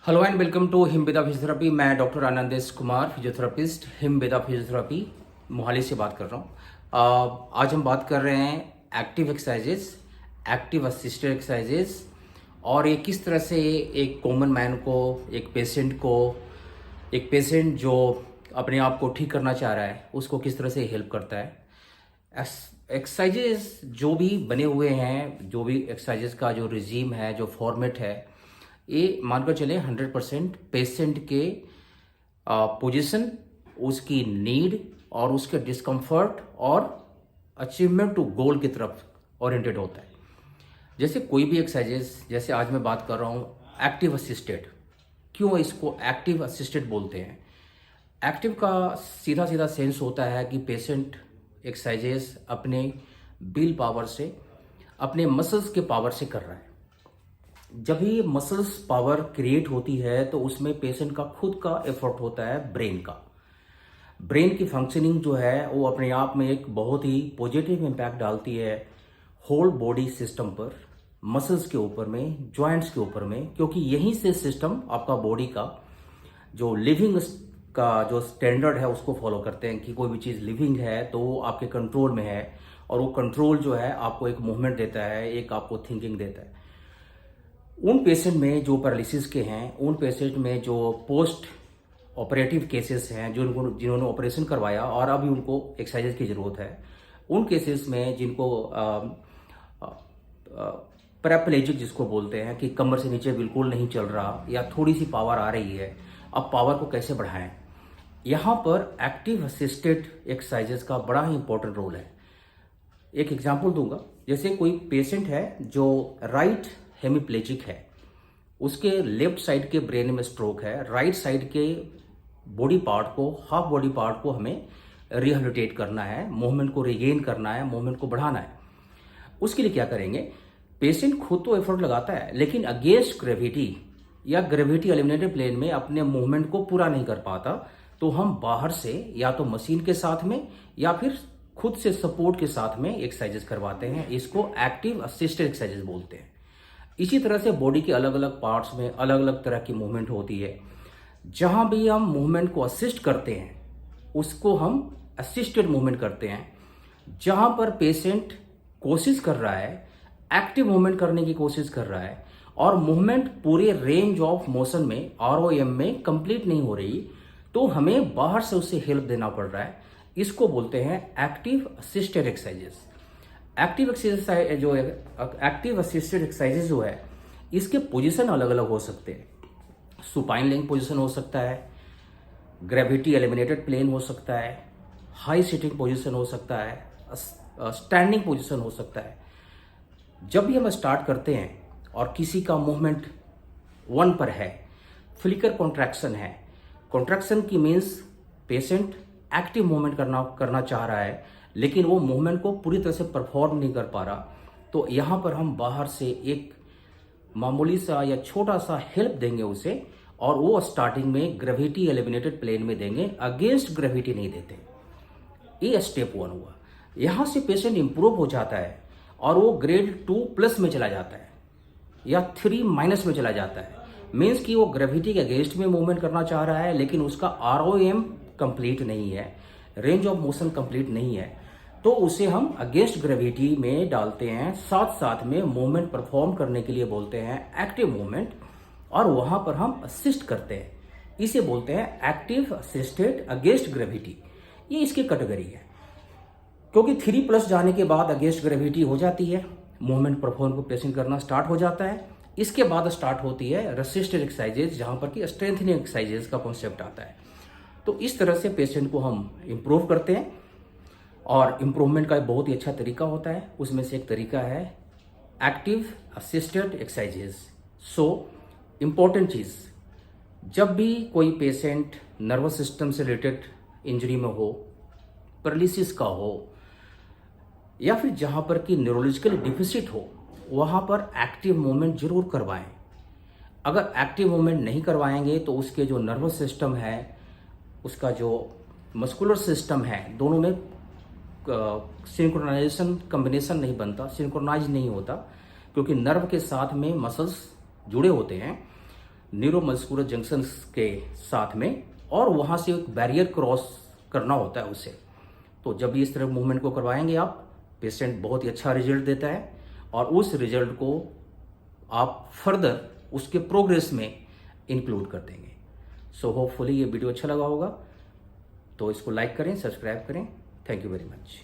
Hello and welcome to Himveda physiotherapy. मैं doctor Anandesh Kumar, physiotherapist, Himveda physiotherapy Mohali से बात कर रहा हूँ। आज हम बात कर रहे हैं active exercises, active assisted exercises, और ये किस तरह से एक कॉमन मैन को, एक पेशेंट जो अपने आप को ठीक करना चाह रहा है उसको किस तरह से हेल्प करता है। एक्सरसाइजेस जो भी बने हुए हैं, जो भी एक्सरसाइजेस का जो रिजीम है, जो फॉर्मेट है, ये मानकर चले 100% पेशेंट के पोजीशन, उसकी नीड और उसके डिस्कम्फर्ट और अचीवमेंट टू गोल की तरफ ओरिएंटेड होता है। जैसे कोई भी एक्सरसाइजेस, जैसे आज मैं बात कर रहा हूँ एक्टिव असिस्टेड। क्यों इसको एक्टिव असिस्टेड बोलते हैं? एक्टिव का सीधा सीधा सेंस होता है कि पेशेंट एक्सरसाइजेस अपने विल पावर से, अपने मसल्स के पावर से कर रहा है। जब भी मसल्स पावर क्रिएट होती है तो उसमें पेशेंट का खुद का एफर्ट होता है, ब्रेन का। ब्रेन की फंक्शनिंग जो है वो अपने आप में एक बहुत ही पॉजिटिव इम्पैक्ट डालती है होल बॉडी सिस्टम पर, मसल्स के ऊपर में, जॉइंट्स के ऊपर में, क्योंकि यहीं से सिस्टम आपका बॉडी का जो लिविंग का जो स्टैंडर्ड है उसको फॉलो करते हैं कि कोई भी चीज़ लिविंग है तो वो आपके कंट्रोल में है, और वो कंट्रोल जो है आपको एक मूवमेंट देता है, एक आपको थिंकिंग देता है। उन पेशेंट में जो पैरालिसिस के हैं, उन पेशेंट में जो पोस्ट ऑपरेटिव केसेस हैं, जिन्होंने ऑपरेशन करवाया और अभी उनको एक्सरसाइज की ज़रूरत है, उन केसेस में जिनको पैराप्लेजिक जिसको बोलते हैं कि कमर से नीचे बिल्कुल नहीं चल रहा या थोड़ी सी पावर आ रही है, अब पावर को कैसे बढ़ाएं, यहाँ पर एक्टिव असिस्टेड एक्सरसाइजेस का बड़ा ही इंपॉर्टेंट रोल है। एक एग्जांपल दूंगा। जैसे कोई पेशेंट है जो राइट हेमीप्लेजिक है, उसके लेफ्ट साइड के ब्रेन में स्ट्रोक है, राइट साइड के बॉडी पार्ट को, हाफ बॉडी पार्ट को हमें रिहेबिलिटेट करना है, मूवमेंट को रिगेन करना है, मूवमेंट को बढ़ाना है। उसके लिए क्या करेंगे? पेशेंट खुद तो एफर्ट लगाता है लेकिन अगेंस्ट ग्रेविटी या ग्रेविटी एलिमिनेटेड प्लेन में अपने मूवमेंट को पूरा नहीं कर पाता, तो हम बाहर से या तो मशीन के साथ में या फिर खुद से सपोर्ट के साथ में एक्सरसाइजेस करवाते हैं। इसको एक्टिव असिस्टेड एक्सरसाइजेस बोलते हैं। इसी तरह से बॉडी के अलग अलग पार्ट्स में अलग अलग तरह की मूवमेंट होती है। जहां भी हम मूवमेंट को असिस्ट करते हैं उसको हम असिस्टेड मूवमेंट करते हैं। जहां पर पेशेंट कोशिश कर रहा है, एक्टिव मूवमेंट करने की कोशिश कर रहा है और मूवमेंट पूरे रेंज ऑफ मोशन में, आरओएम में कंप्लीट नहीं हो रही, तो हमें बाहर से उसे हेल्प देना पड़ रहा है। इसको बोलते हैं active assisted exercises. Active exercise जो है, एक्टिव असिस्टेड एक्सरसाइजेज जो है, इसके पोजीशन अलग अलग हो सकते हैं। सुपाइन लेइंग पोजीशन हो सकता है, ग्रेविटी एलिमिनेटेड प्लेन हो सकता है, हाई सिटिंग पोजीशन हो सकता है, स्टैंडिंग पोजीशन हो सकता है। जब भी हम स्टार्ट करते हैं और किसी का मूवमेंट 1 पर है, फ्लिकर कॉन्ट्रैक्शन है, कॉन्ट्रैक्शन की मीन्स पेशेंट एक्टिव मूवमेंट करना चाह रहा है लेकिन वो मूवमेंट को पूरी तरह से परफॉर्म नहीं कर पा रहा, तो यहाँ पर हम बाहर से एक मामूली सा या छोटा सा हेल्प देंगे उसे, और वो स्टार्टिंग में ग्रेविटी एलिमिनेटेड प्लेन में देंगे, अगेंस्ट ग्रेविटी नहीं देते। ये स्टेप 1 हुआ। यहाँ से पेशेंट इंप्रूव हो जाता है और वो ग्रेड 2+ में चला जाता है या 3- में चला जाता है। मीन्स कि वो ग्रेविटी के अगेंस्ट में मूवमेंट करना चाह रहा है लेकिन उसका आरओएम कंप्लीट नहीं है, रेंज ऑफ मोशन कंप्लीट नहीं है, तो उसे हम अगेंस्ट ग्रेविटी में डालते हैं। साथ साथ में मूवमेंट परफॉर्म करने के लिए बोलते हैं एक्टिव मूवमेंट, और वहां पर हम असिस्ट करते हैं। इसे बोलते हैं एक्टिव असिस्टेड अगेंस्ट ग्रेविटी। ये इसकी कैटेगरी है, क्योंकि 3+ जाने के बाद अगेंस्ट ग्रेविटी हो जाती है, मूवमेंट परफॉर्म को पेशेंट करना स्टार्ट हो जाता है। इसके बाद स्टार्ट होती है रेसिस्टेड एक्सरसाइजेज, जहां पर कि स्ट्रेंथनिंग एक्सरसाइजेज का कॉन्सेप्ट आता है। तो इस तरह से पेशेंट को हम इम्प्रूव करते हैं, और इम्प्रूवमेंट का बहुत ही अच्छा तरीका होता है। उसमें से एक तरीका है active assisted exercises. So important चीज़, जब भी कोई पेशेंट नर्वस सिस्टम से रिलेटेड इंजरी में हो, पैरालिसिस का हो, या फिर जहाँ पर कि न्यूरोलॉजिकल डिफिसिट हो, वहाँ पर एक्टिव मूवमेंट जरूर करवाएं। अगर एक्टिव मूवमेंट नहीं करवाएंगे तो उसके जो नर्वस सिस्टम है, उसका जो मस्कुलर सिस्टम है, दोनों में सिंक्रोनाइजेशन कॉम्बिनेशन नहीं बनता, सिंक्रोनाइज नहीं होता, क्योंकि नर्व के साथ में मसल्स जुड़े होते हैं। न्यूरोमस्कुलर जंक्शंस के साथ में, और वहाँ से एक बैरियर क्रॉस करना होता है उसे। तो जब इस तरह मूवमेंट को करवाएंगे आप, पेशेंट बहुत ही अच्छा रिजल्ट देता है, और उस रिजल्ट को आप फर्दर उसके प्रोग्रेस में इंक्लूड कर देंगे। सो होपफुली ये वीडियो अच्छा लगा होगा, तो इसको लाइक करें, सब्सक्राइब करें। Thank you very much.